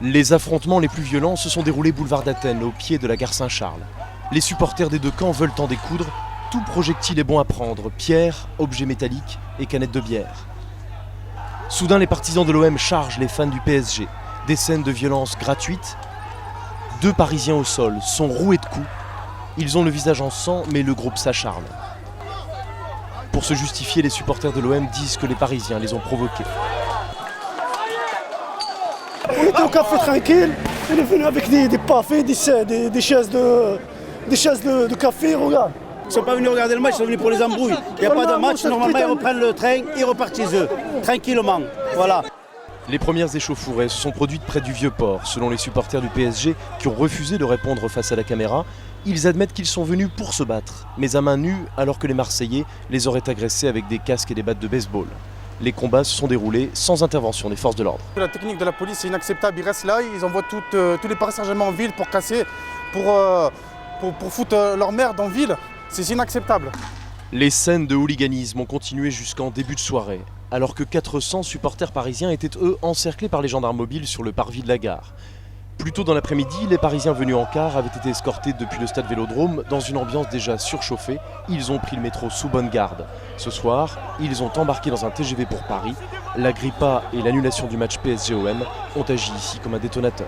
Les affrontements les plus violents se sont déroulés boulevard d'Athènes, au pied de la gare Saint-Charles. Les supporters des deux camps veulent en découdre. Tout projectile est bon à prendre, pierres, objets métalliques et canettes de bière. Soudain, les partisans de l'OM chargent les fans du PSG. Des scènes de violence gratuites. 2 Parisiens au sol sont roués de coups. Ils ont le visage en sang, mais le groupe s'acharne. Pour se justifier, les supporters de l'OM disent que les Parisiens les ont provoqués. On était au café tranquille, on est venu avec des pavés, des chaises de café, regarde. Ils ne sont pas venus regarder le match, ils sont venus pour les embrouilles. Il n'y a pas de match, normalement ils reprennent le train, ils repartent chez eux, tranquillement. Voilà. Les premières échauffourées se sont produites près du Vieux-Port. Selon les supporters du PSG qui ont refusé de répondre face à la caméra, ils admettent qu'ils sont venus pour se battre, mais à main nue alors que les Marseillais les auraient agressés avec des casques et des battes de baseball. Les combats se sont déroulés sans intervention des forces de l'ordre. La technique de la police est inacceptable, ils restent là, ils envoient tous les Parisiens en ville pour casser, pour foutre leur merde en ville. C'est inacceptable. Les scènes de hooliganisme ont continué jusqu'en début de soirée, alors que 400 supporters parisiens étaient eux encerclés par les gendarmes mobiles sur le parvis de la gare. Plus tôt dans l'après-midi, les Parisiens venus en car avaient été escortés depuis le stade Vélodrome dans une ambiance déjà surchauffée. Ils ont pris le métro sous bonne garde. Ce soir, ils ont embarqué dans un TGV pour Paris. La grippa et l'annulation du match PSG-OM ont agi ici comme un détonateur.